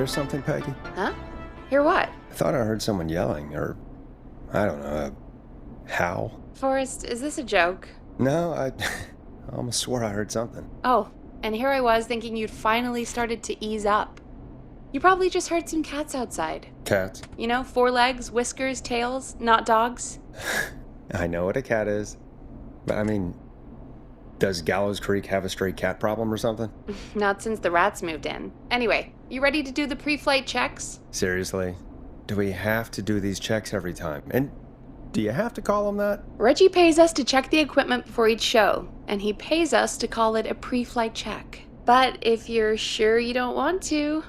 hear something, Peggy? Huh? Hear what? I thought I heard someone yelling, or, I don't know, a howl. Forrest, is this a joke? No, I almost swore I heard something. Oh, and here I was thinking you'd finally started to ease up. You probably just heard some cats outside. Cats? You know, 4 legs, whiskers, tails, not dogs. I know what a cat is. But I mean, does Gallows Creek have a stray cat problem or something? Not since the rats moved in. Anyway, you ready to do the pre-flight checks? Seriously? Do we have to do these checks every time? And do you have to call them that? Reggie pays us to check the equipment before each show, and he pays us to call it a pre-flight check. But if you're sure you don't want to...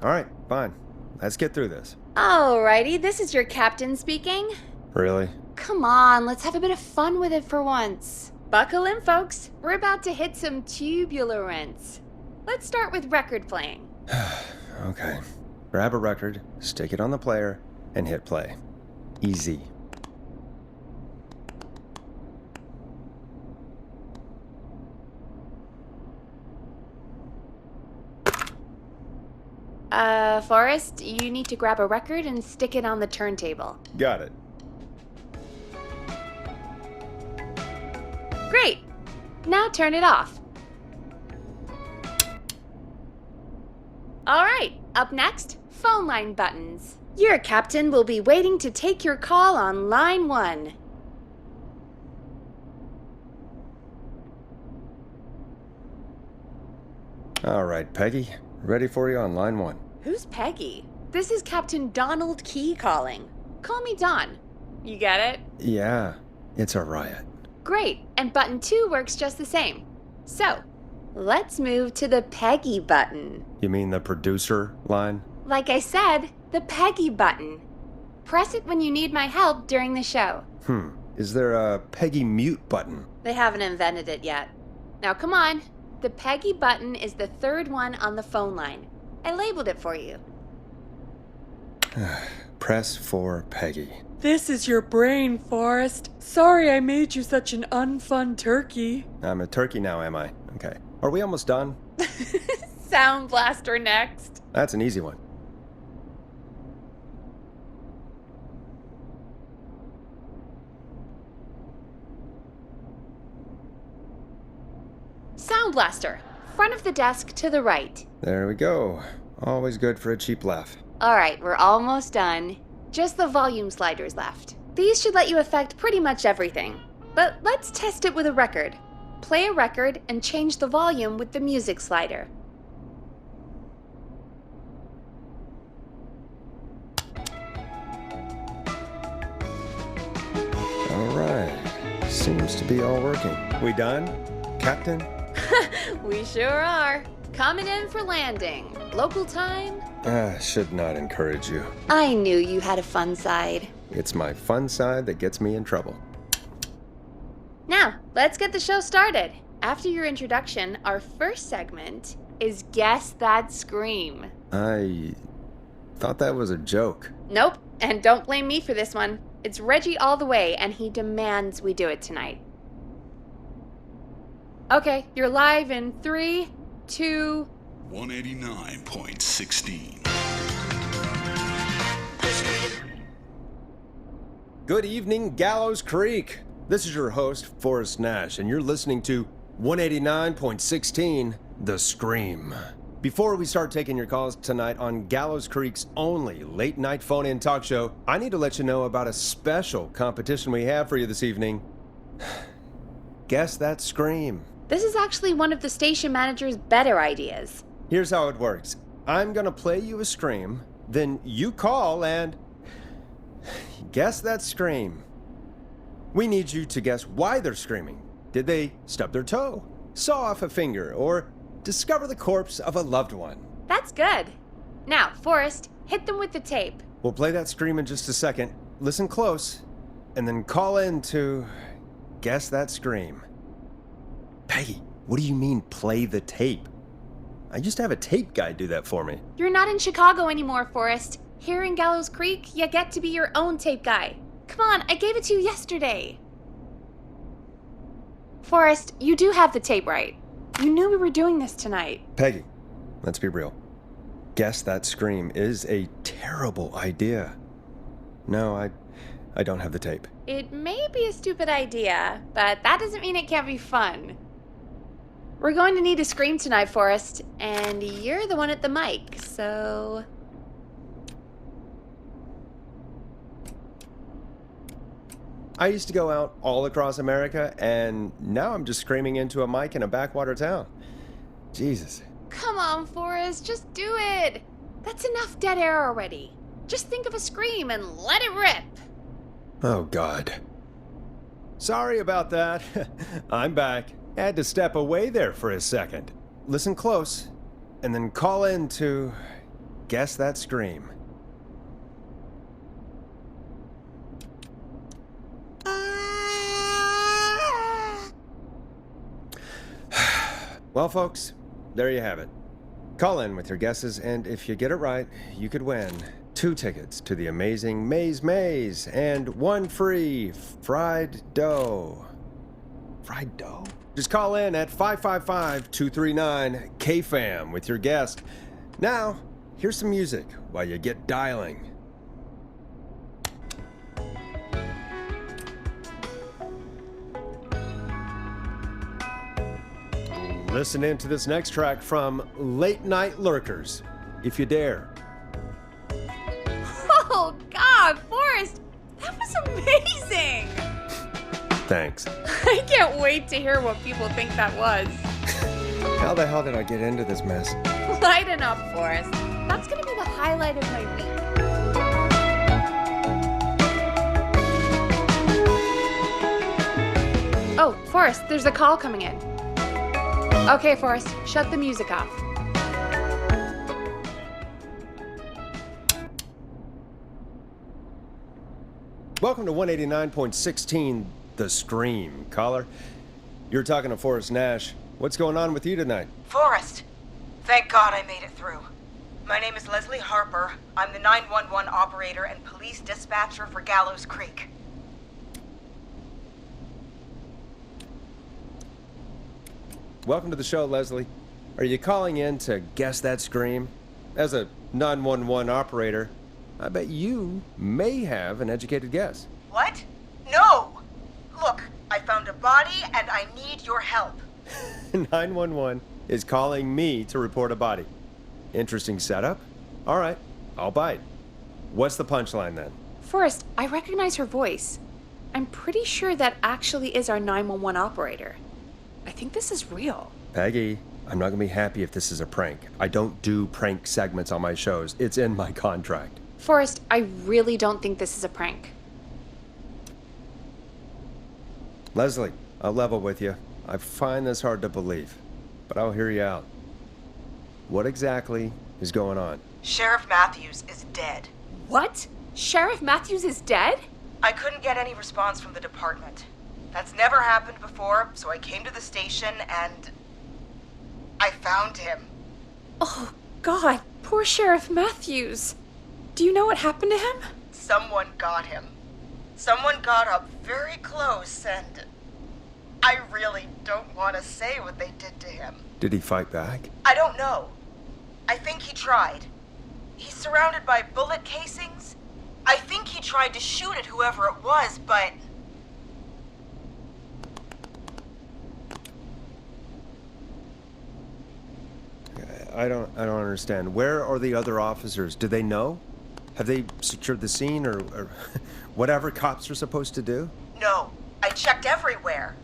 All right, fine. Let's get through this. Alrighty, this is your captain speaking. Really? Come on, let's have a bit of fun with it for once. Buckle in, folks. We're about to hit some tubular rents. Let's start with record playing. Okay. Grab a record, stick it on the player, and hit play. Easy. Forrest, you need to grab a record and stick it on the turntable. Got it. Great! Now turn it off. Alright, up next, phone line buttons. Your captain will be waiting to take your call on line 1. All right, Peggy. Ready for you on line 1. Who's Peggy? This is Captain Donald Key calling. Call me Don. You get it? Yeah, it's a riot. Great, and button 2 works just the same. So, let's move to the Peggy button. You mean the producer line? Like I said, the Peggy button. Press it when you need my help during the show. Is there a Peggy mute button? They haven't invented it yet. Now come on. The Peggy button is the 3rd one on the phone line. I labeled it for you. Press for Peggy. This is your brain, Forrest. Sorry I made you such an unfun turkey. I'm a turkey now, am I? Okay. Are we almost done? Sound Blaster next. That's an easy one. Sound Blaster. Front of the desk to the right. There we go. Always good for a cheap laugh. Alright, we're almost done. Just the volume sliders left. These should let you affect pretty much everything. But let's test it with a record. Play a record and change the volume with the music slider. All right. Seems to be all working. We done, Captain? We sure are. Coming in for landing. Local time? Should not encourage you. I knew you had a fun side. It's my fun side that gets me in trouble. Now, let's get the show started. After your introduction, our first segment is Guess That Scream. I thought that was a joke. Nope, and don't blame me for this one. It's Reggie all the way, and he demands we do it tonight. Okay, you're live in 3, 2... 189.16. Good evening, Gallows Creek. This is your host, Forest Nash, and you're listening to 189.16, The Scream. Before we start taking your calls tonight on Gallows Creek's only late-night phone-in talk show, I need to let you know about a special competition we have for you this evening. Guess That Scream. This is actually one of the station manager's better ideas. Here's how it works. I'm gonna play you a scream, then you call and guess that scream. We need you to guess why they're screaming. Did they stub their toe, saw off a finger, or discover the corpse of a loved one? That's good. Now, Forrest, hit them with the tape. We'll play that scream in just a second. Listen close, and then call in to guess that scream. Peggy, what do you mean play the tape? I used to have a tape guy do that for me. You're not in Chicago anymore, Forrest. Here in Gallows Creek, you get to be your own tape guy. Come on, I gave it to you yesterday. Forrest, you do have the tape right. You knew we were doing this tonight. Peggy, let's be real. Guess That Scream is a terrible idea. No, I don't have the tape. It may be a stupid idea, but that doesn't mean it can't be fun. We're going to need a scream tonight, Forrest, and you're the one at the mic, so... I used to go out all across America, and now I'm just screaming into a mic in a backwater town. Jesus. Come on, Forrest, just do it. That's enough dead air already. Just think of a scream and let it rip. Oh, God. Sorry about that. I'm back. Had to step away there for a second. Listen close, and then call in to Guess That Scream. Well, folks, there you have it. Call in with your guesses, and if you get it right, you could win 2 tickets to the amazing Maze and 1 free fried dough. Fried dough? Just call in at 555-239-KFAM with your guess. Now, here's some music while you get dialing. Listen in to this next track from Late Night Lurkers, if you dare. Oh, God, Forrest, that was amazing. Thanks. I can't wait to hear what people think that was. How the hell did I get into this mess? Lighten up, Forrest. That's going to be the highlight of my week. Oh, Forrest, there's a call coming in. Okay, Forrest, shut the music off. Welcome to 189.16, The Scream. Caller, you're talking to Forest Nash. What's going on with you tonight? Forrest! Thank God I made it through. My name is Leslie Harper. I'm the 911 operator and police dispatcher for Gallows Creek. Welcome to the show, Leslie. Are you calling in to Guess That Scream? As a 911 operator, I bet you may have an educated guess. What? No! Look, I found a body and I need your help. 911 is calling me to report a body. Interesting setup. All right, I'll bite. What's the punchline then? Forrest, I recognize her voice. I'm pretty sure that actually is our 911 operator. I think this is real. Peggy, I'm not gonna be happy if this is a prank. I don't do prank segments on my shows. It's in my contract. Forrest, I really don't think this is a prank. Leslie, I'll level with you. I find this hard to believe, but I'll hear you out. What exactly is going on? Sheriff Matthews is dead. What? Sheriff Matthews is dead? I couldn't get any response from the department. That's never happened before, so I came to the station and I found him. Oh, God, poor Sheriff Matthews. Do you know what happened to him? Someone got him. Someone got up very close and I really don't want to say what they did to him. Did he fight back? I don't know. I think he tried. He's surrounded by bullet casings. I think he tried to shoot at whoever it was, but... I don't understand. Where are the other officers? Do they know? Have they secured the scene or whatever cops are supposed to do? No, I checked everywhere.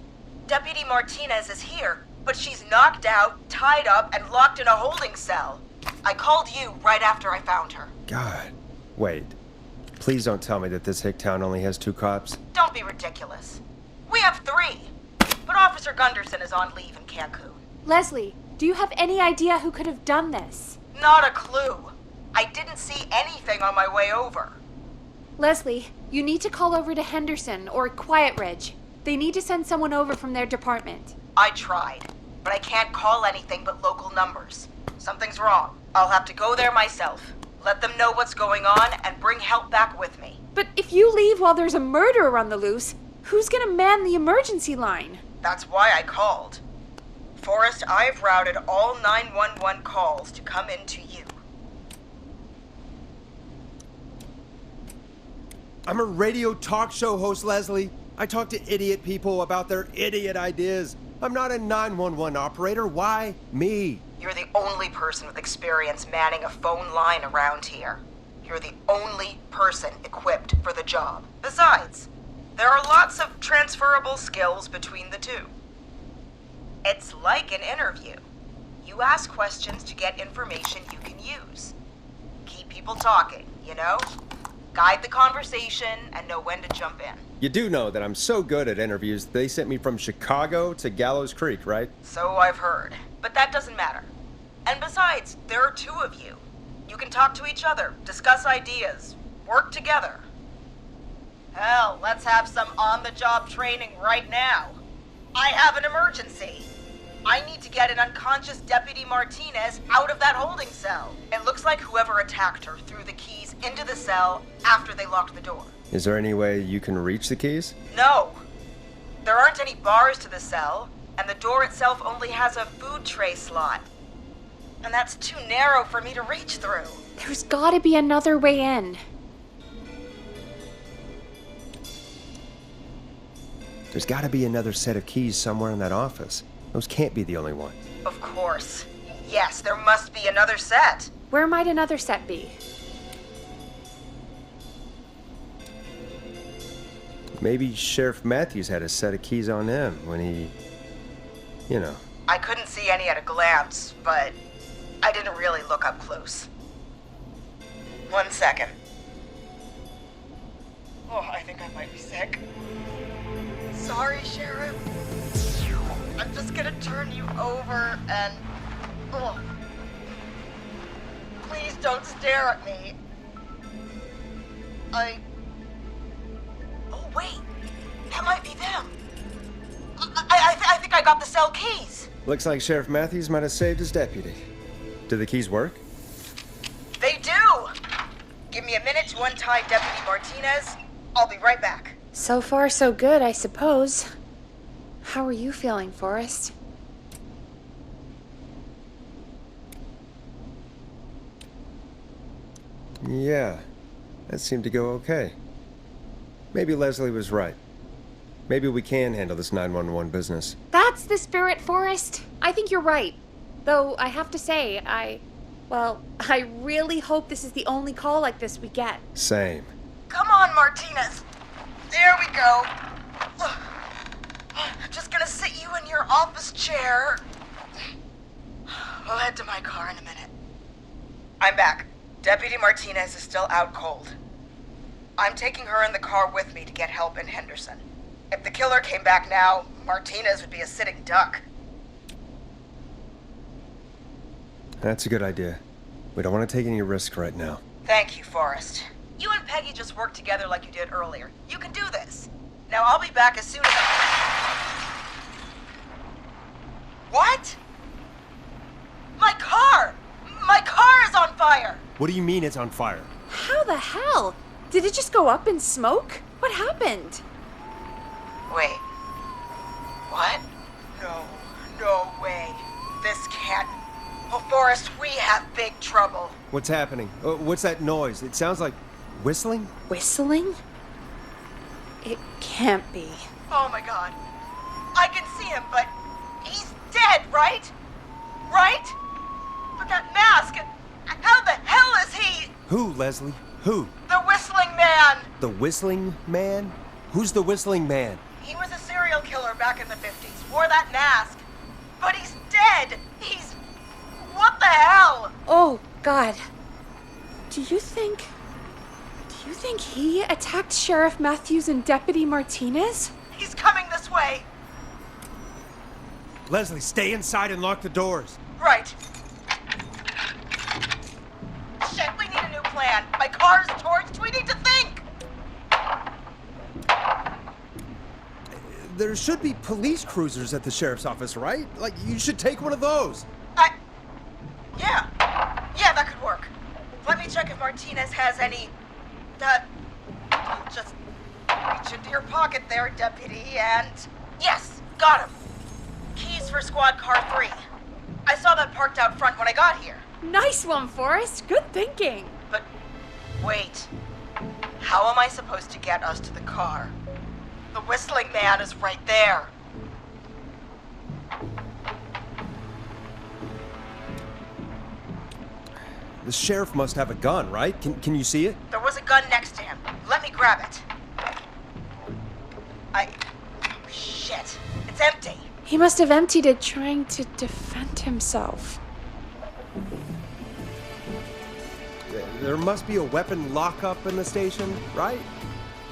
Deputy Martinez is here, but she's knocked out, tied up, and locked in a holding cell. I called you right after I found her. God. Wait. Please don't tell me that this hick town only has 2 cops. Don't be ridiculous. We have 3, but Officer Gunderson is on leave in Cancun. Leslie, do you have any idea who could have done this? Not a clue. I didn't see anything on my way over. Leslie, you need to call over to Henderson or Quiet Ridge. They need to send someone over from their department. I tried, but I can't call anything but local numbers. Something's wrong. I'll have to go there myself. Let them know what's going on and bring help back with me. But if you leave while there's a murderer on the loose, who's gonna man the emergency line? That's why I called. Forrest, I've routed all 911 calls to come in to you. I'm a radio talk show host, Leslie. I talk to idiot people about their idiot ideas. I'm not a 911 operator. Why me? You're the only person with experience manning a phone line around here. You're the only person equipped for the job. Besides, there are lots of transferable skills between the two. It's like an interview. You ask questions to get information you can use. Keep people talking, you know? Guide the conversation and know when to jump in. You do know that I'm so good at interviews, they sent me from Chicago to Gallows Creek, right? So I've heard. But that doesn't matter. And besides, there are two of you. You can talk to each other, discuss ideas, work together. Hell, let's have some on-the-job training right now. I have an emergency. I need to get an unconscious Deputy Martinez out of that holding cell. It looks like whoever attacked her threw the keys into the cell after they locked the door. Is there any way you can reach the keys? No. There aren't any bars to the cell, and the door itself only has a food tray slot. And that's too narrow for me to reach through. There's gotta be another way in. There's gotta be another set of keys somewhere in that office. Those can't be the only one. Of course. Yes, there must be another set. Where might another set be? Maybe Sheriff Matthews had a set of keys on him when he... you know. I couldn't see any at a glance, but I didn't really look up close. 1 second. Oh, I think I might be sick. Sorry, Sheriff. I'm just gonna turn you over and... Oh. Please don't stare at me. Oh, wait. That might be them. I think I got the cell keys. Looks like Sheriff Matthews might have saved his deputy. Do the keys work? They do! Give me a minute to untie Deputy Martinez. I'll be right back. So far, so good, I suppose. How are you feeling, Forrest? Yeah, that seemed to go okay. Maybe Leslie was right. Maybe we can handle this 911 business. That's the spirit, Forrest. I think you're right. Though, I have to say, I really hope this is the only call like this we get. Same. Come on, Martinez. There we go. Just gonna sit you in your office chair. I'll head to my car in a minute. I'm back. Deputy Martinez is still out cold. I'm taking her in the car with me to get help in Henderson. If the killer came back now, Martinez would be a sitting duck. That's a good idea. We don't want to take any risk right now. Thank you, Forrest. You and Peggy just worked together like you did earlier. You can do this. Now I'll be back as soon as What? My car! My car is on fire! What do you mean it's on fire? How the hell? Did it just go up in smoke? What happened? Wait. What? No way. This can't... Oh, Forrest, we have big trouble. What's happening? What's that noise? It sounds like whistling? Whistling? It can't be. Oh my god. I can see him, but he's dead, right? Right? But that mask, how the hell is he? Who, Leslie? Who? The Whistling Man! The Whistling Man? Who's the Whistling Man? He was a serial killer back in the 50s, wore that mask. But he's dead! He's... What the hell? Oh, God. Do you think he attacked Sheriff Matthews and Deputy Martinez? He's coming this way. Leslie, stay inside and lock the doors. Right. Shit, we need a new plan. My car is torched. We need to think. There should be police cruisers at the sheriff's office, right? Like, you should take one of those. Yeah, that could work. Let me check if Martinez has any... Just reach into your pocket there, deputy, and... Yes, got him. Keys for for squad car 3. I saw that parked out front when I got here. Nice one, Forrest. Good thinking. But wait. How am I supposed to get us to the car? The whistling man is right there. The sheriff must have a gun, right? Can you see it? There was a gun next to him. Let me grab it. Oh, shit. It's empty. He must have emptied it trying to defend himself. There must be a weapon lockup in the station, right?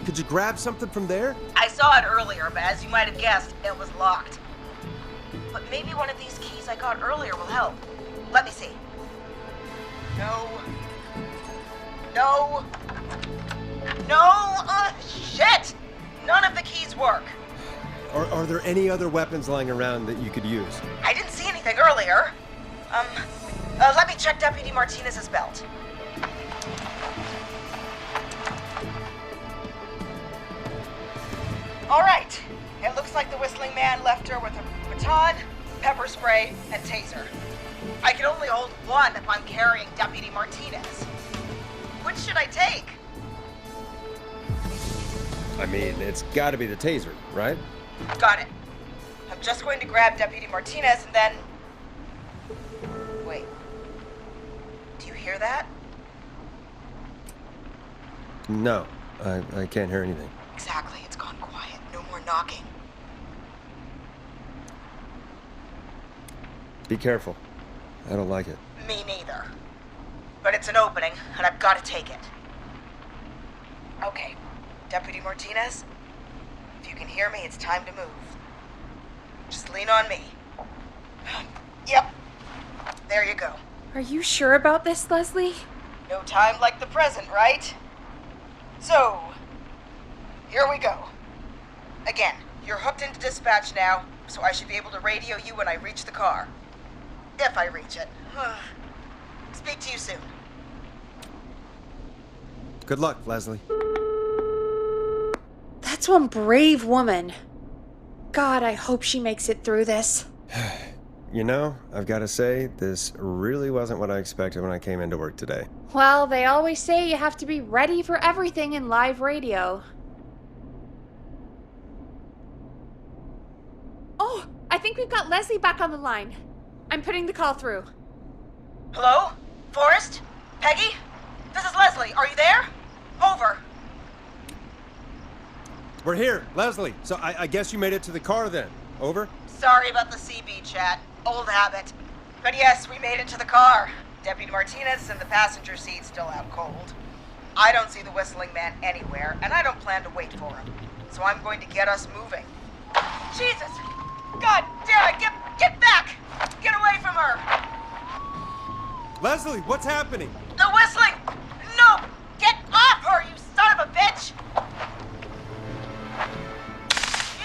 Could you grab something from there? I saw it earlier, but as you might have guessed, it was locked. But maybe one of these keys I got earlier will help. Let me see. No. No. No! Shit! None of the keys work. Are there any other weapons lying around that you could use? I didn't see anything earlier. Let me check Deputy Martinez's belt. All right. It looks like the whistling man left her with a baton, pepper spray, and taser. I can only hold one if I'm carrying Deputy Martinez. Which should I take? I mean, it's gotta be the taser, right? Got it. I'm just going to grab Deputy Martinez and then... Wait. Do you hear that? No, I can't hear anything. Exactly. It's gone quiet. No more knocking. Be careful. I don't like it. Me neither. But it's an opening, and I've got to take it. Okay. Deputy Martinez, if you can hear me, it's time to move. Just lean on me. Yep. There you go. Are you sure about this, Leslie? No time like the present, right? So, here we go. Again, you're hooked into dispatch now, so I should be able to radio you when I reach the car. If I reach it. Speak to you soon. Good luck, Leslie. That's one brave woman. God, I hope she makes it through this. You know, I've got to say, this really wasn't what I expected when I came into work today. Well, they always say you have to be ready for everything in live radio. Oh, I think we've got Leslie back on the line. I'm putting the call through. Hello? Forrest? Peggy? This is Leslie. Are you there? Over. We're here, Leslie. So I guess you made it to the car then. Over? Sorry about the CB chat. Old habit. But yes, we made it to the car. Deputy Martinez is in the passenger seat, still out cold. I don't see the whistling man anywhere, and I don't plan to wait for him. So I'm going to get us moving. Jesus! God damn it! Get back! Get away from her! Leslie, what's happening? The whistling! No! Get off her, you son of a bitch!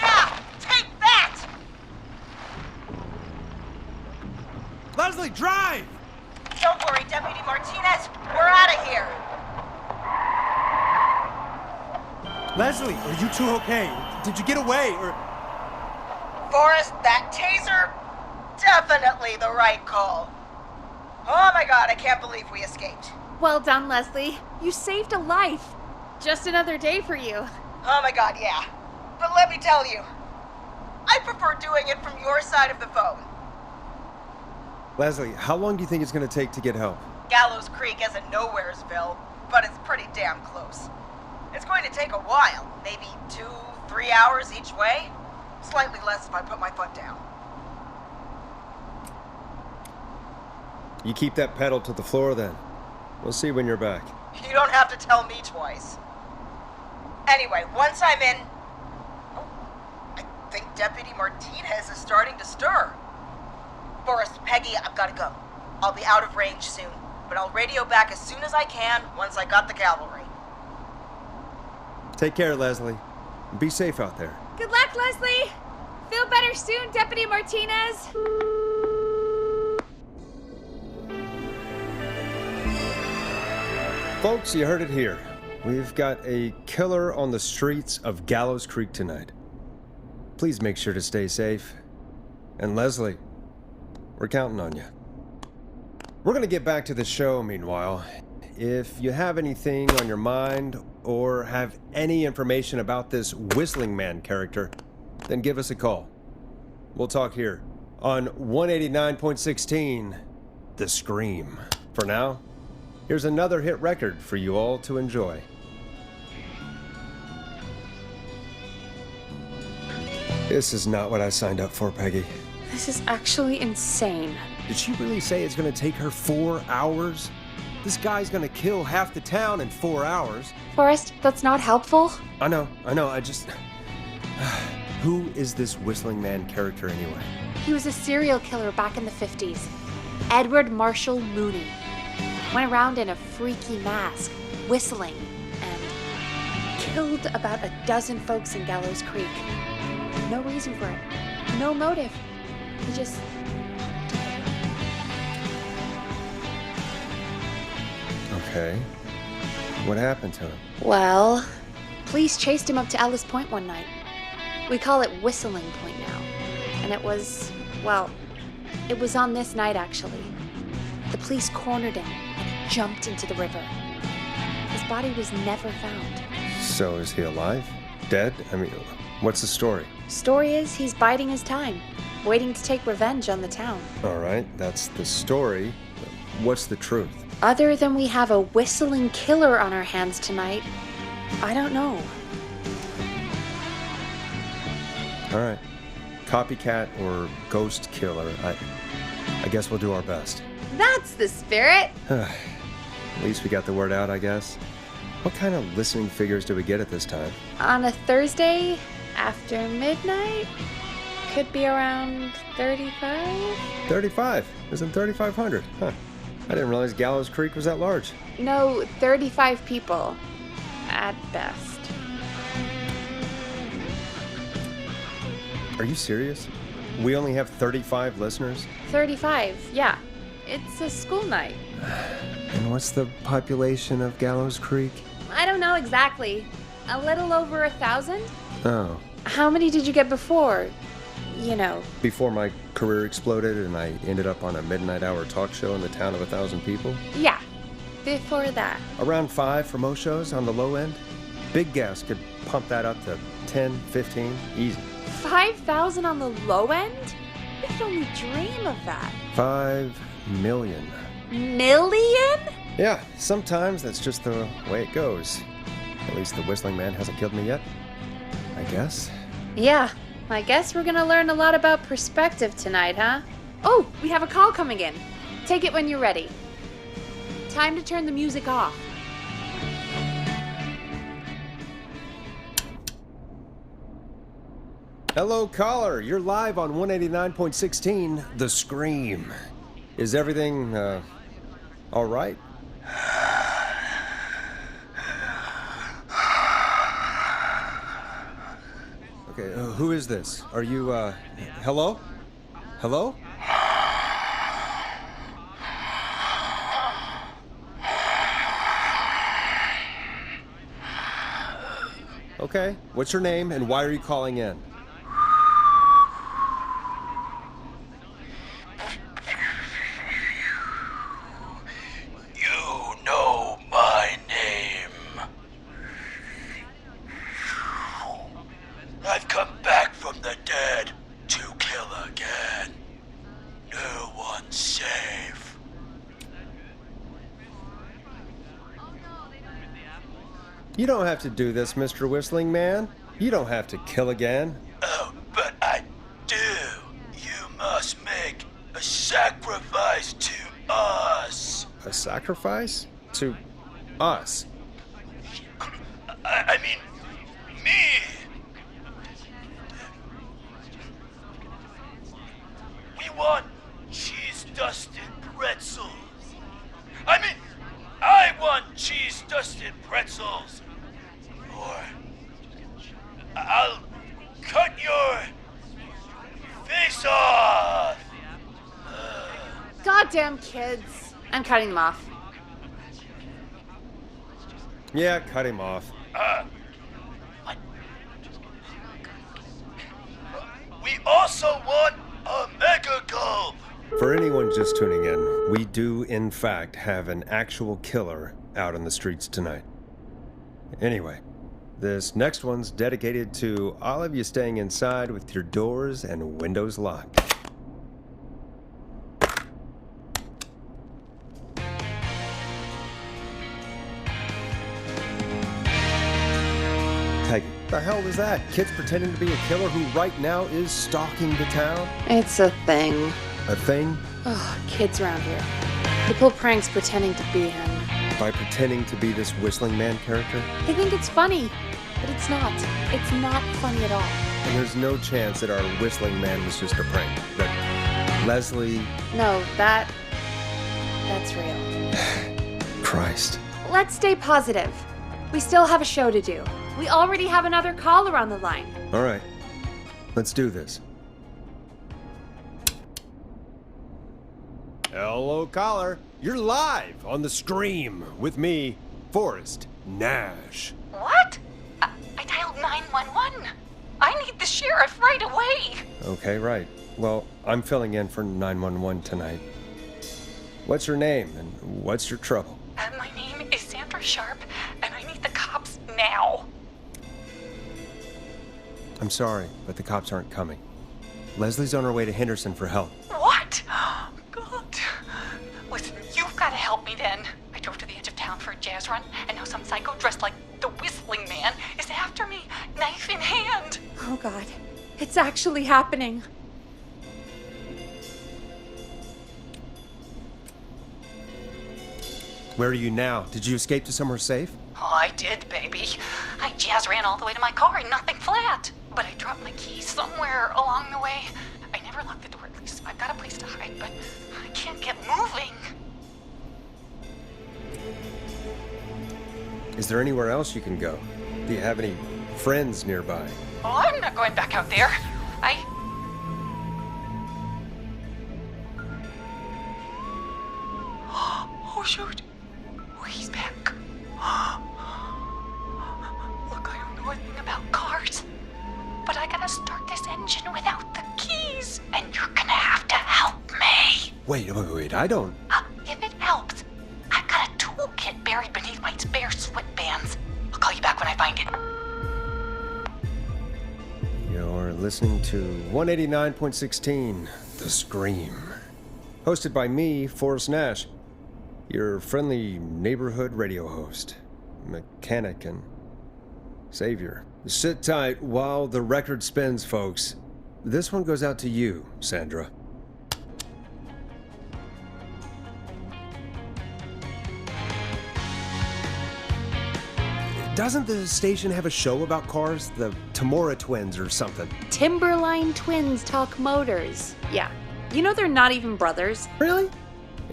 Yeah! Take that! Leslie, drive! Don't worry, Deputy Martinez. We're out of here. Leslie, are you two okay? Did you get away, or... Forrest, that taser? Definitely the right call. Oh my god, I can't believe we escaped. Well done, Leslie. You saved a life. Just another day for you. Oh my god, yeah. But let me tell you, I prefer doing it from your side of the phone. Leslie, how long do you think it's going to take to get help? Gallows Creek isn't Nowheresville, but it's pretty damn close. It's going to take a while, maybe 2-3 hours each way. Slightly less if I put my foot down. You keep that pedal to the floor then. We'll see when you're back. You don't have to tell me twice. Anyway, once I'm in... Oh, I think Deputy Martinez is starting to stir. Forrest, Peggy, I've got to go. I'll be out of range soon, but I'll radio back as soon as I can once I got the cavalry. Take care, Leslie. Be safe out there. Good luck, Leslie. Feel better soon, Deputy Martinez. Folks, you heard it here. We've got a killer on the streets of Gallows Creek tonight. Please make sure to stay safe And Leslie, we're counting on you. We're gonna get back to the show meanwhile. If you have anything on your mind or have any information about this Whistling Man character, then give us a call. We'll talk here on 189.16, The Scream. For now, here's another hit record for you all to enjoy. This is not what I signed up for, Peggy. This is actually insane. Did she really say it's gonna take her 4 hours? This guy's gonna kill half the town in 4 hours. Forrest, that's not helpful. I know, I just... Who is this Whistling Man character anyway? He was a serial killer back in the 50s. Edward Marshall Mooney. Went around in a freaky mask, whistling, and killed about a dozen folks in Gallows Creek. No reason for it. No motive. He just... Okay. What happened to him? Well, police chased him up to Ellis Point one night. We call it Whistling Point now. And it was, well, it was on this night actually. The police cornered him and he jumped into the river. His body was never found. So is he alive? Dead? I mean, what's the story? Story is he's biding his time, waiting to take revenge on the town. All right, that's the story. What's the truth? Other than we have a whistling killer on our hands tonight, I don't know. All right. Copycat or ghost killer. I guess we'll do our best. That's the spirit! At least we got the word out, I guess. What kind of listening figures do we get at this time? On a Thursday after midnight? Could be around 35? 35. Isn't 3,500? Huh. I didn't realize Gallows Creek was that large. No, 35 people. At best. Are you serious? We only have 35 listeners? 35, yeah. It's a school night. And what's the population of Gallows Creek? I don't know exactly. A little over 1,000? Oh. How many did you get before? You know. Before my career exploded and I ended up on a midnight hour talk show in the town of 1,000 people? Yeah. Before that. Around 5 for most shows on the low end. Big gas could pump that up to 10, 15, easy. 5,000 on the low end? We could only dream of that. 5 million. Million? Yeah, sometimes that's just the way it goes. At least the Whistling Man hasn't killed me yet. I guess. Yeah, I guess we're gonna learn a lot about perspective tonight, huh? Oh, we have a call coming in. Take it when you're ready. Time to turn the music off. Hello, caller. You're live on 189.16, The Scream. Is everything, all right? Okay, who is this? Are you, hello? Hello? Okay, what's your name and why are you calling in? You know my name. I've come back from the dead to kill again. No one's safe. You don't have to do this, Mr. Whistling Man. You don't have to kill again. Oh, but I do. You must make a sacrifice to us. A sacrifice? To us? I mean, me. We want cheese-dusted pretzels. I want cheese-dusted pretzels. Or I'll cut your face off. Goddamn kids. I'm cutting them off. Yeah, cut him off. We also want a For anyone just tuning in, we do, in fact, have an actual killer out on the streets tonight. Anyway, this next one's dedicated to all of you staying inside with your doors and windows locked. Peggy, what the hell was that? Kids pretending to be a killer who right now is stalking the town? It's a thing. A thing? Ugh, kids around here. They pull pranks pretending to be him. By pretending to be this whistling man character? They think it's funny, but it's not. It's not funny at all. And there's no chance that our whistling man was just a prank. That Leslie... No, that's real. Christ. Let's stay positive. We still have a show to do. We already have another caller on the line. All right. Let's do this. Hello, caller. You're live on the Scream with me, Forest Nash. What? I dialed 911. I need the sheriff right away. Okay, right. Well, I'm filling in for 911 tonight. What's your name and what's your trouble? My name is Sandra Sharp, and I need the cops now. I'm sorry, but the cops aren't coming. Leslie's on her way to Henderson for help. What? God. Listen, you've got to help me then. I drove to the edge of town for a jazz run, and now some psycho dressed like the Whistling Man is after me, knife in hand. Oh, God. It's actually happening. Where are you now? Did you escape to somewhere safe? Oh, I did, baby. I jazz ran all the way to my car and nothing flat. But I dropped my keys somewhere along the way. I never locked the door, at least. I've got a place to hide, but I can't get moving. Is there anywhere else you can go? Do you have any friends nearby? Oh, I'm not going back out there. Oh, shoot. Oh, he's back. Look, I don't know anything about cars, but I gotta start this engine without the keys, and you're gonna have to help me. Wait, I don't... If it helps, I've got a toolkit buried beneath my spare sweatbands. I'll call you back when I find it. You're listening to 189.16, The Scream. Hosted by me, Forest Nash, your friendly neighborhood radio host, mechanic, and savior. Sit tight while the record spins, folks. This one goes out to you, Sandra. Doesn't the station have a show about cars? The Tamora twins or something? Timberline twins talk motors. Yeah. You know they're not even brothers. Really?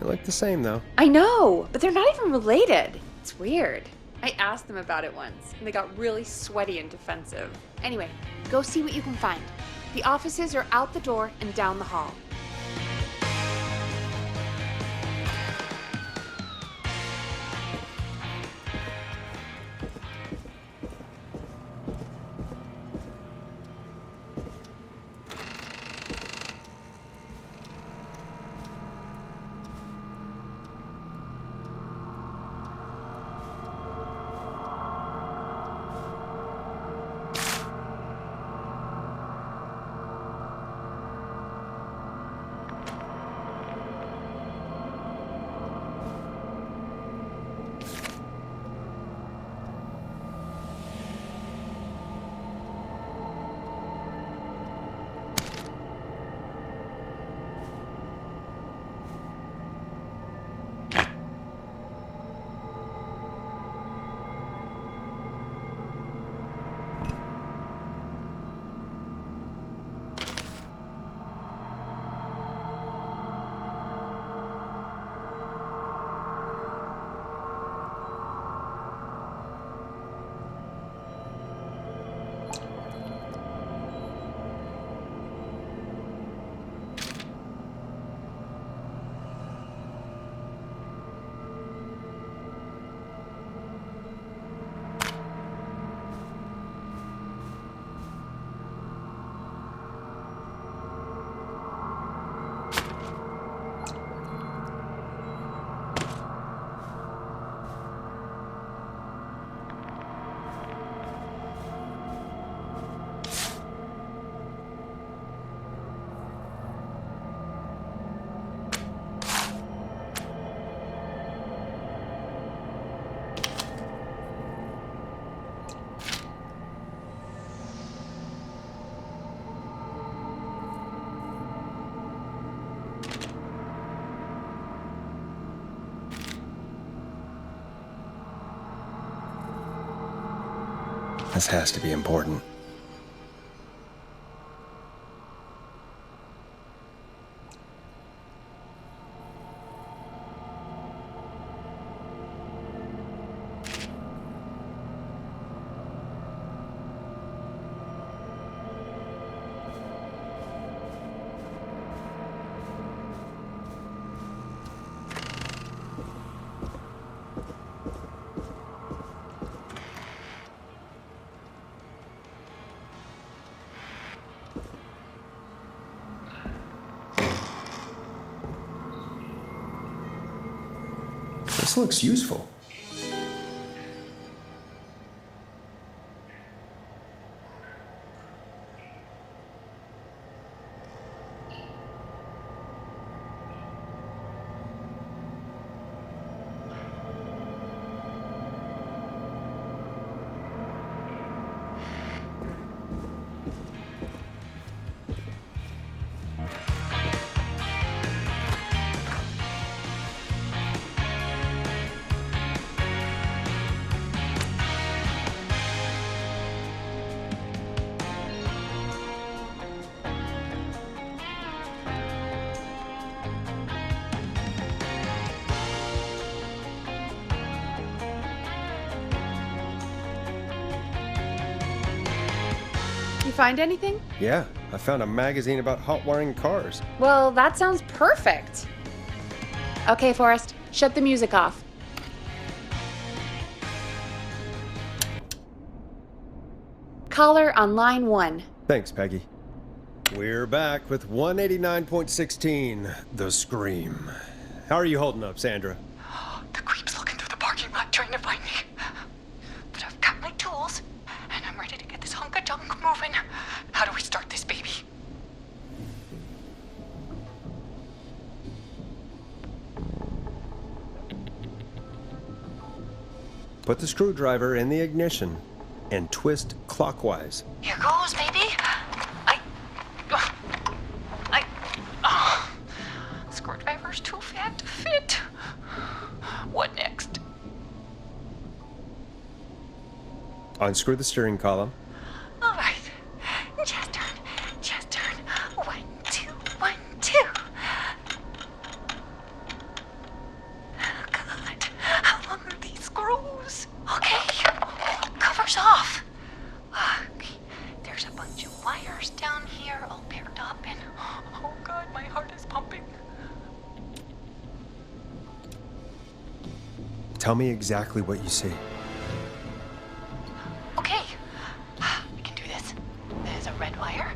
You look the same, though. I know, but they're not even related. It's weird. I asked them about it once, and they got really sweaty and defensive. Anyway, go see what you can find. The offices are out the door and down the hall. This has to be important. This looks useful. You find anything? Yeah, I found a magazine about hot wiring cars. Well, that sounds perfect. Okay, Forrest, shut the music off. Caller on line 1. Thanks, Peggy. We're back with 189.16, The Scream. How are you holding up, Sandra? The creep's looking through the parking lot trying to find me. But I've got my tools, and I'm ready to get this hunk of junk moving. How do we start this baby? Put the screwdriver in the ignition and twist clockwise. Here goes, baby. Screwdriver's too fat to fit. What next? Unscrew the steering column. All right. Just turn. 1, 2, 1, 2. Oh, God. How long are these screws? Okay. Cover's off. Okay. There's a bunch of wires down here all paired up and... Oh, God, my heart is pumping. Tell me exactly what you see. Okay, I can do this. There's a red wire,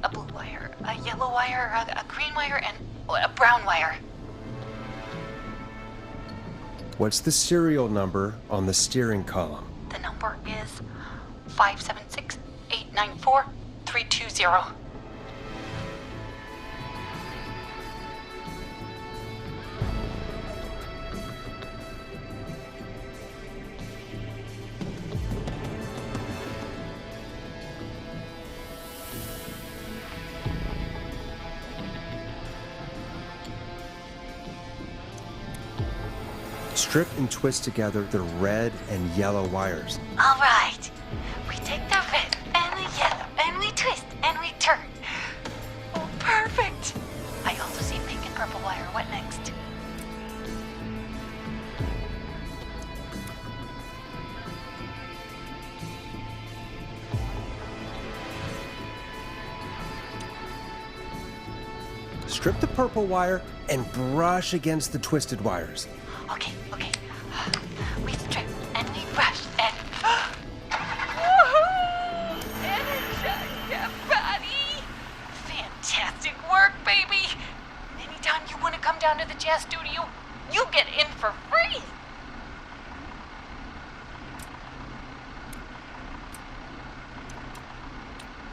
a blue wire, a yellow wire, a green wire, and a brown wire. What's the serial number on the steering column? The number is 576-894-320. Strip and twist together the red and yellow wires. All right. We take the red and the yellow, and we twist, and we turn. Oh, perfect. I also see pink and purple wire. What next? Strip the purple wire and brush against the twisted wires. Okay. We strip and we brush and... Energize your body! Fantastic work, baby! Anytime you want to come down to the jazz studio, you get in for free!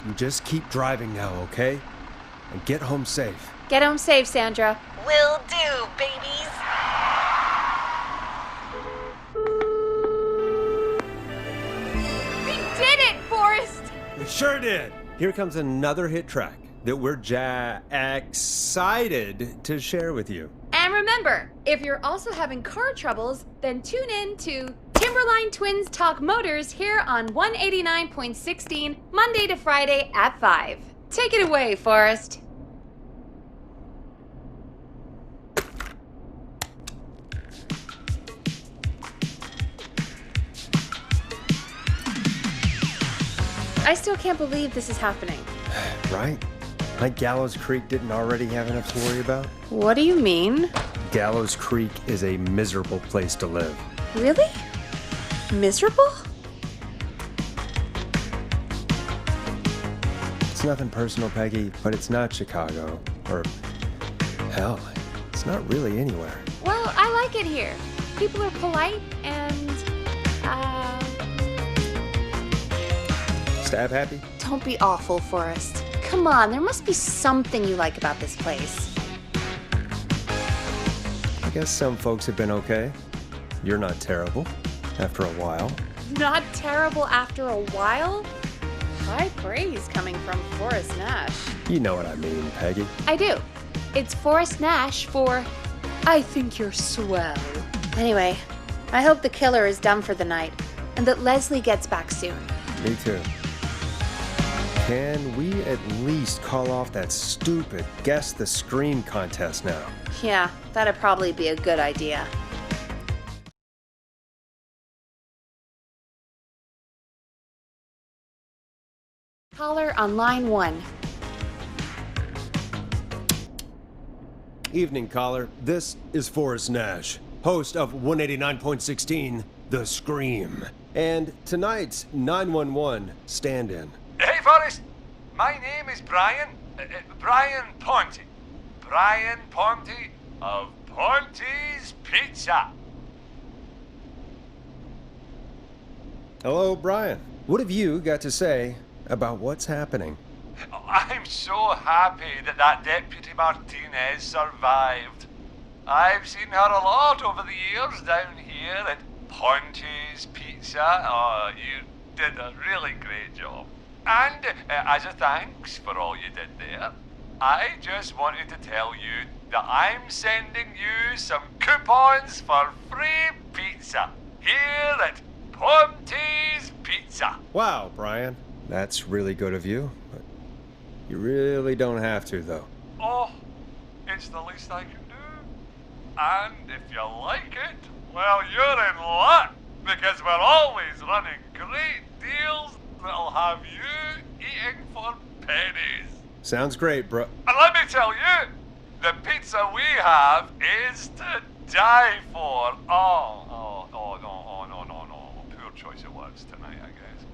You just keep driving now, okay? And get home safe. Get home safe, Sandra. Will do, babies! We did it, Forrest! We sure did. Here comes another hit track that we're excited to share with you. And remember, if you're also having car troubles, then tune in to Timberline Twins talk motors here on 189.16, Monday to Friday at 5. Take it away, Forrest. I still can't believe this is happening. Right? Like Gallows Creek didn't already have enough to worry about? What do you mean? Gallows Creek is a miserable place to live. Really? Miserable? It's nothing personal, Peggy, but it's not Chicago. Or, hell, it's not really anywhere. Well, I like it here. People are polite and, Stab happy? Don't be awful, Forrest. Come on, there must be something you like about this place. I guess some folks have been okay. You're not terrible, after a while. Not terrible after a while? High praise coming from Forest Nash. You know what I mean, Peggy. I do. It's Forest Nash for I think you're swell. Anyway, I hope the killer is done for the night and that Leslie gets back soon. Me too. Can we at least call off that stupid Guess the Scream contest now? Yeah, that'd probably be a good idea. Caller on line 1. Evening, caller. This is Forest Nash, host of 189.16, The Scream. And tonight's 911 stand-in. Hey, Forrest. My name is Brian. Brian Ponte. Brian Ponte of Ponte's Pizza. Hello, Brian. What have you got to say about what's happening? I'm so happy that Deputy Martinez survived. I've seen her a lot over the years down here at Ponte's Pizza. Oh, you did a really great job. And as a thanks for all you did there, I just wanted to tell you that I'm sending you some coupons for free pizza here at Ponte's Pizza. Wow, Brian. That's really good of you. But you really don't have to, though. Oh, it's the least I can do. And if you like it, well, you're in luck, because we're always running great deals that'll have you eating for pennies. Sounds great, bro. And let me tell you, the pizza we have is to die for. No. Poor choice of words tonight, I guess.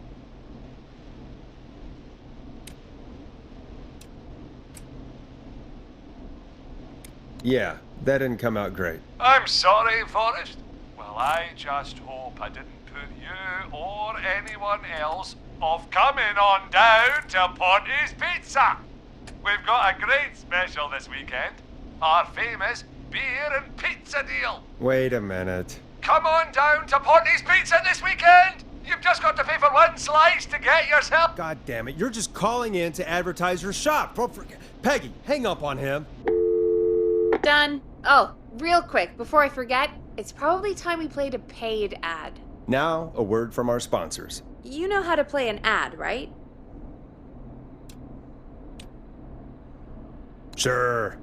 Yeah, that didn't come out great. I'm sorry, Forrest. Well, I just hope I didn't put you or anyone else off coming on down to Ponte's Pizza. We've got a great special this weekend. Our famous beer and pizza deal. Wait a minute. Come on down to Ponte's Pizza this weekend. You've just got to pay for one slice to get yourself. God damn it, you're just calling in to advertise your shop. Peggy, hang up on him. Done. Oh, real quick, before I forget, it's probably time we played a paid ad. Now, a word from our sponsors. You know how to play an ad, right? Sure.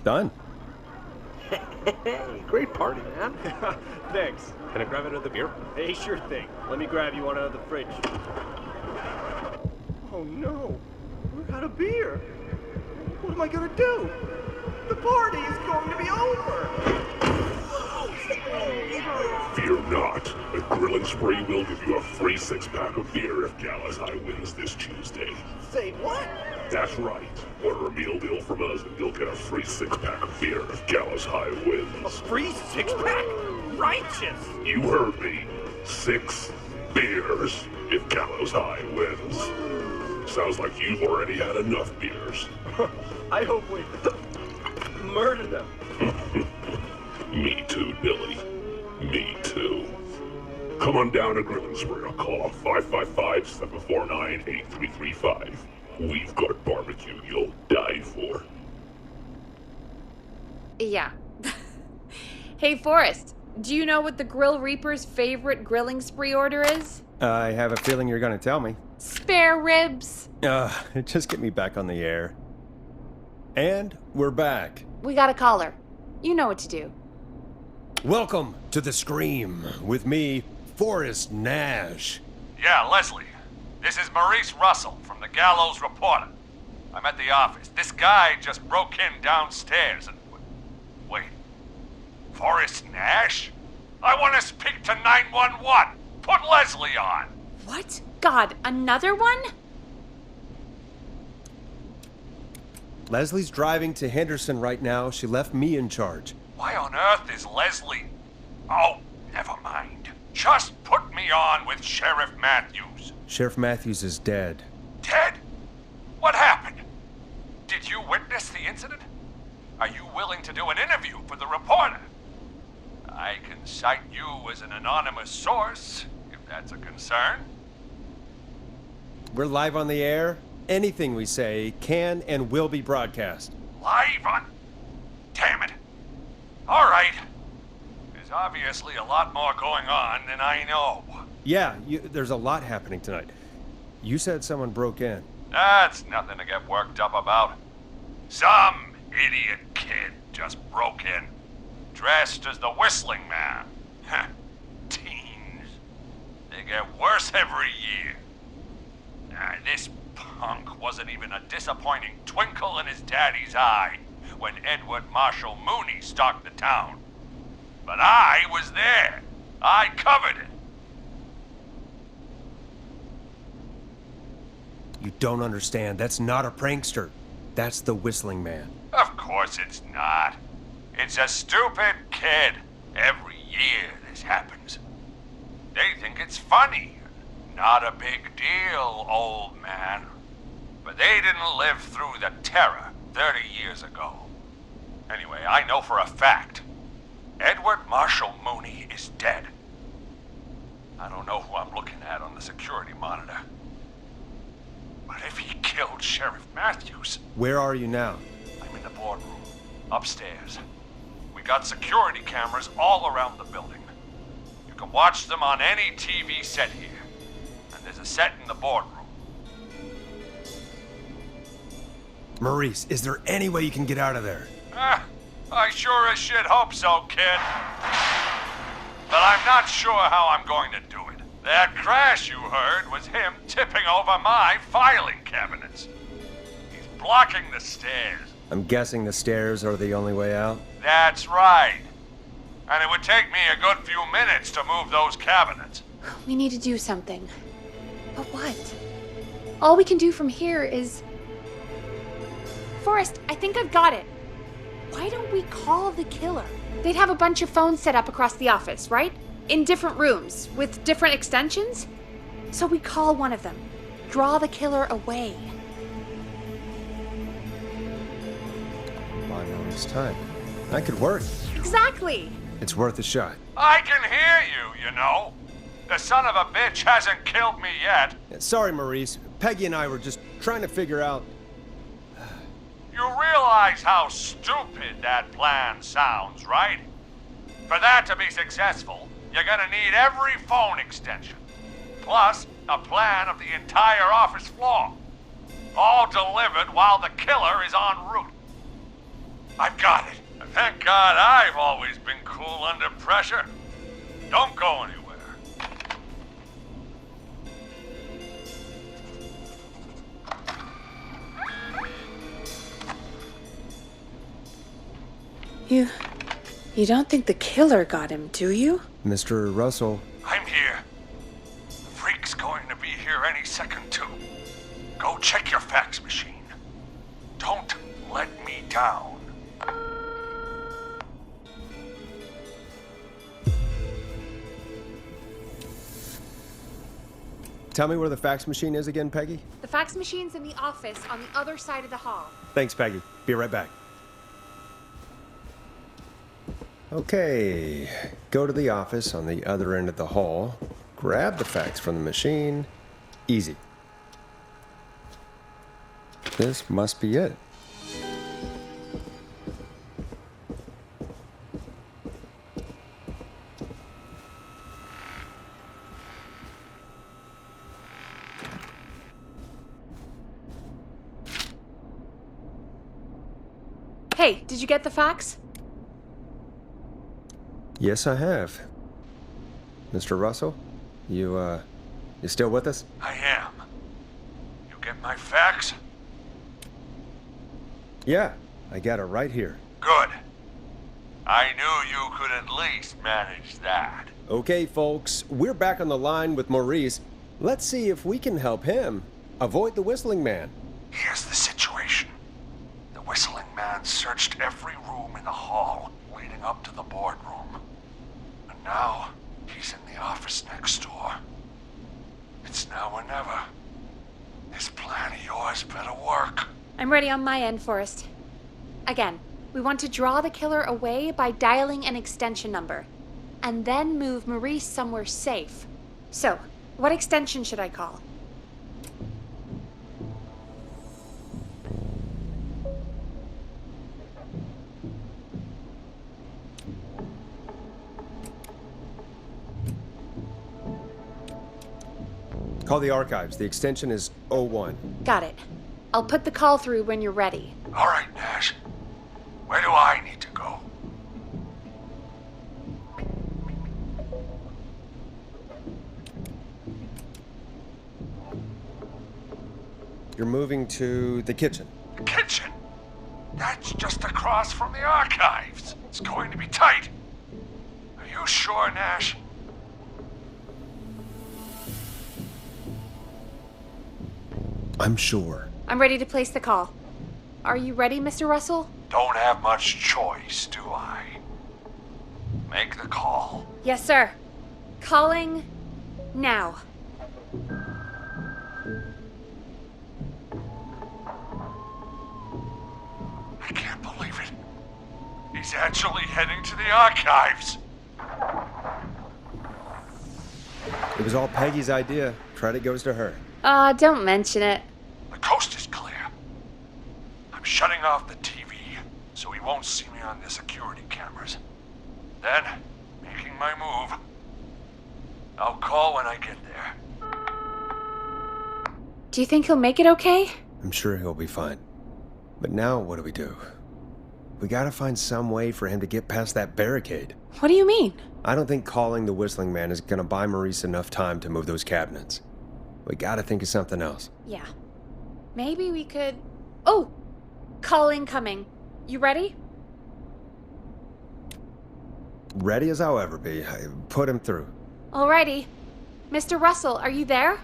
Done. Great party, man. Thanks. Can I grab another beer? Hey, sure thing. Let me grab you one out of the fridge. Oh no, we're out of beer. What am I gonna do? The party is going to be over. Fear not. The Grill and Spree will give you a free 6-pack of beer if Gallows High wins this Tuesday. Say what? That's right. Order a meal deal from us and you'll get a free 6-pack of beer if Gallows High A wins. free 6-pack? Righteous! You heard me. 6 beers if Gallows High wins. Sounds like you've already had enough beers. I hope we murder them. Me too, Billy. Me too. Come on down to Grill and Spree or call 555-749-8335. We've got barbecue you'll die for. Yeah. Hey, Forrest, do you know what the Grill Reaper's favorite grilling spree order is? I have a feeling you're gonna tell me. Spare ribs. Just get me back on the air. And we're back. We got a caller. You know what to do. Welcome to The Scream with me, Forest Nash. Yeah, Leslie. This is Maurice Russell from the Gallows Reporter. I'm at the office. This guy just broke in downstairs and... Wait. Forest Nash? I want to speak to 911. Put Leslie on. What? God, another one? Leslie's driving to Henderson right now. She left me in charge. Why on earth is Leslie? Oh, never mind. Just put me on with Sheriff Matthews. Sheriff Matthews is dead. Dead? What happened? Did you witness the incident? Are you willing to do an interview for the reporter? I can cite you as an anonymous source, if that's a concern. We're live on the air. Anything we say can and will be broadcast. Live on... Damn it. All right. There's obviously a lot more going on than I know. Yeah, there's a lot happening tonight. You said someone broke in. That's nothing to get worked up about. Some idiot kid just broke in, dressed as the Whistling Man. Teens. They get worse every year. This punk wasn't even a disappointing twinkle in his daddy's eye when Edward Marshall Mooney stalked the town. But I was there. I covered it. You don't understand. That's not a prankster. That's the Whistling Man. Of course it's not. It's a stupid kid. Every year this happens. They think it's funny. Not a big deal, old man. But they didn't live through the terror 30 years ago. Anyway, I know for a fact. Edward Marshall Mooney is dead. I don't know who I'm looking at on the security monitor. But if he killed Sheriff Matthews... Where are you now? I'm in the boardroom, upstairs. We got security cameras all around the building. You can watch them on any TV set here. And there's a set in the boardroom. Maurice, is there any way you can get out of there? I sure as shit hope so, kid. But I'm not sure how I'm going to do it. That crash you heard was him tipping over my filing cabinets. He's blocking the stairs. I'm guessing the stairs are the only way out? That's right. And it would take me a good few minutes to move those cabinets. We need to do something. But what? All we can do from here is... Forrest, I think I've got it. Why don't we call the killer? They'd have a bunch of phones set up across the office, right? In different rooms, with different extensions? So we call one of them. Draw the killer away. Buy Maurice time. That could work. Exactly! It's worth a shot. I can hear you, you know. The son of a bitch hasn't killed me yet. Sorry, Maurice. Peggy and I were just trying to figure out... You realize how stupid that plan sounds, right? For that to be successful, you're gonna need every phone extension. Plus, a plan of the entire office floor. All delivered while the killer is en route. I've got it. And thank God I've always been cool under pressure. Don't go anywhere. You don't think the killer got him, do you? Mr. Russell. I'm here. The freak's going to be here any second, too. Go check your fax machine. Don't let me down. Tell me where the fax machine is again, Peggy? The fax machine's in the office on the other side of the hall. Thanks, Peggy. Be right back. Okay, go to the office on the other end of the hall, grab the fax from the machine. Easy. This must be it. Hey, did you get the fax? Yes, I have. Mr. Russell, you still with us? I am. You get my fax? Yeah, I got it right here. Good. I knew you could at least manage that. Okay, folks, we're back on the line with Maurice. Let's see if we can help him avoid the Whistling Man. Here's the situation. The Whistling Man searched every room in the hall leading up to the boardroom. And now, he's in the office next door. It's now or never. This plan of yours better work. I'm ready on my end, Forrest. Again, we want to draw the killer away by dialing an extension number, and then move Maurice somewhere safe. So, what extension should I call? Call the archives. The extension is 01. Got it. I'll put the call through when you're ready. All right, Nash. Where do I need to go? You're moving to the kitchen. The kitchen? That's just across from the archives. It's going to be tight. Are you sure, Nash? I'm sure. I'm ready to place the call. Are you ready, Mr. Russell? Don't have much choice, do I? Make the call. Yes, sir. Calling now. I can't believe it. He's actually heading to the archives. It was all Peggy's idea. Credit goes to her. Aw, don't mention it. The coast is clear. I'm shutting off the TV so he won't see me on the security cameras. Then, making my move. I'll call when I get there. Do you think he'll make it okay? I'm sure he'll be fine. But now what do? We gotta find some way for him to get past that barricade. What do you mean? I don't think calling the Whistling Man is gonna buy Maurice enough time to move those cabinets. We gotta think of something else. Yeah. Maybe we could... Oh! Call incoming. You ready? Ready as I'll ever be. Put him through. Alrighty. Mr. Russell, are you there?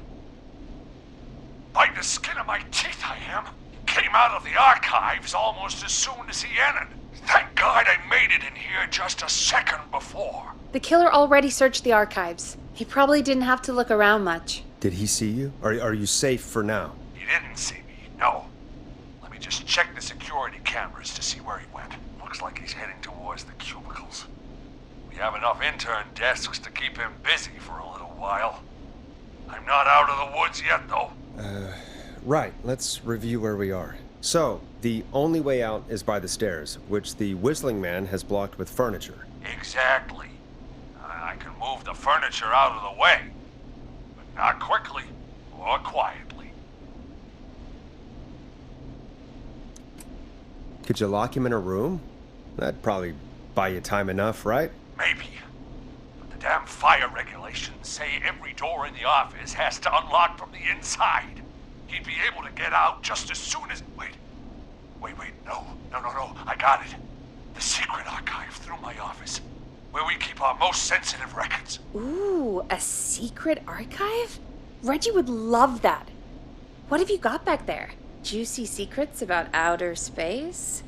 By the skin of my teeth I am. Came out of the archives almost as soon as he entered. Thank God I made it in here just a second before. The killer already searched the archives. He probably didn't have to look around much. Did he see you? Are you safe for now? He didn't see me, no. Let me just check the security cameras to see where he went. Looks like he's heading towards the cubicles. We have enough intern desks to keep him busy for a little while. I'm not out of the woods yet, though. Right. Let's review where we are. So, the only way out is by the stairs, which the Whistling Man has blocked with furniture. Exactly. I can move the furniture out of the way. But not quickly or quietly. Could you lock him in a room? That'd probably buy you time enough, right? Maybe. But the damn fire regulations say every door in the office has to unlock from the inside. He'd be able to get out just as soon as... Wait, no, I got it. The secret archive through my office, where we keep our most sensitive records. Ooh, a secret archive? Reggie would love that. What have you got back there? Juicy secrets about outer space?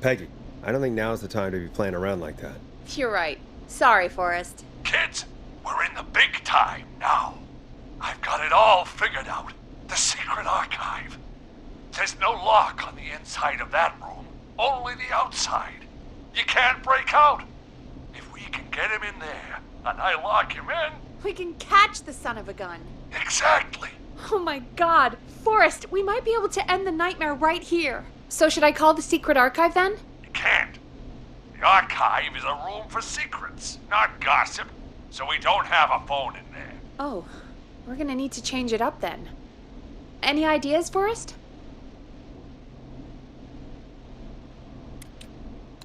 Peggy, I don't think now's the time to be playing around like that. You're right. Sorry, Forrest. Kids, we're in the big time now. I've got it all figured out. The secret archive. There's no lock on the inside of that room, only the outside. You can't break out. If we can get him in there, and I lock him in... We can catch the son of a gun. Exactly. Oh my god. Forrest, we might be able to end the nightmare right here. So should I call the secret archive then? You can't. The archive is a room for secrets, not gossip, so we don't have a phone in there. Oh, we're gonna need to change it up then. Any ideas, Forrest?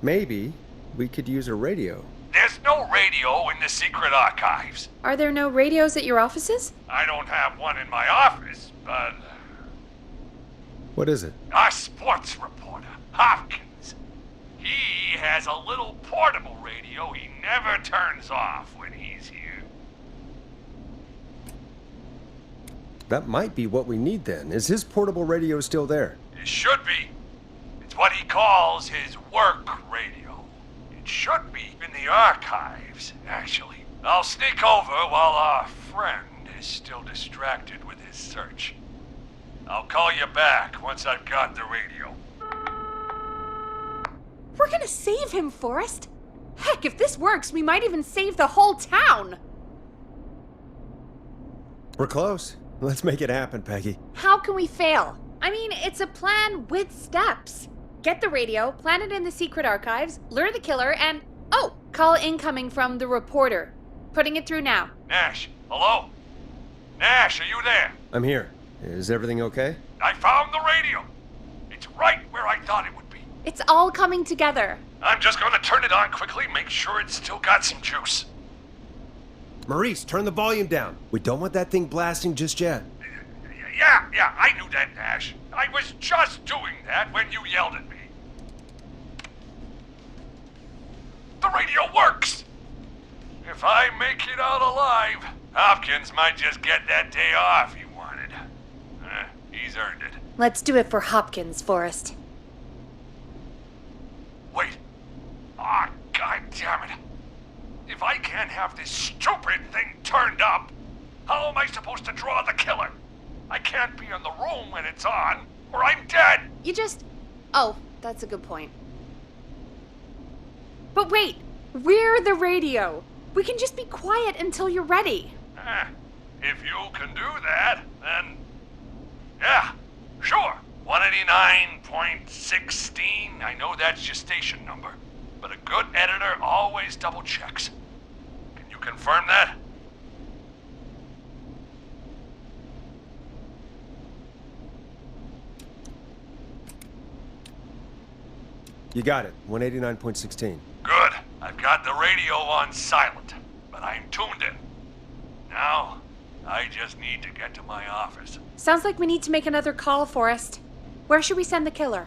Maybe we could use a radio. There's no radio in the secret archives. Are there no radios at your offices? I don't have one in my office, but What is it? our sports reporter, Hopkins, he has a little portable radio he never turns off when he's here. That might be what we need then. Is his portable radio still there? It should be. It's what he calls his work radio. It should be in the archives, actually. I'll sneak over while our friend is still distracted with his search. I'll call you back once I've got the radio. We're gonna save him, Forrest. Heck, if this works, we might even save the whole town. We're close. Let's make it happen, Peggy. How can we fail? I mean, it's a plan with steps. Get the radio, plant it in the secret archives, lure the killer, and... Oh! Call incoming from the reporter. Putting it through now. Nash, hello? Nash, are you there? I'm here. Is everything okay? I found the radio. It's right where I thought it would be. It's all coming together. I'm just gonna turn it on quickly, make sure it's still got some juice. Maurice, turn the volume down. We don't want that thing blasting just yet. Yeah, I knew that, Nash. I was just doing that when you yelled at me. The radio works! If I make it out alive, Hopkins might just get that day off he wanted. He's earned it. Let's do it for Hopkins, Forrest. Wait. Ah, God damn it. If I can't have this stupid thing turned up, how am I supposed to draw the killer? I can't be in the room when it's on, or I'm dead. You just... Oh, that's a good point. But wait! We're the radio! We can just be quiet until you're ready. If you can do that, then... Yeah, sure. 189.16. I know that's your station number. But a good editor always double checks. Can you confirm that? You got it. 189.16. Good. I've got the radio on silent, but I'm tuned in. Now, I just need to get to my office. Sounds like we need to make another call, Forrest. Where should we send the killer?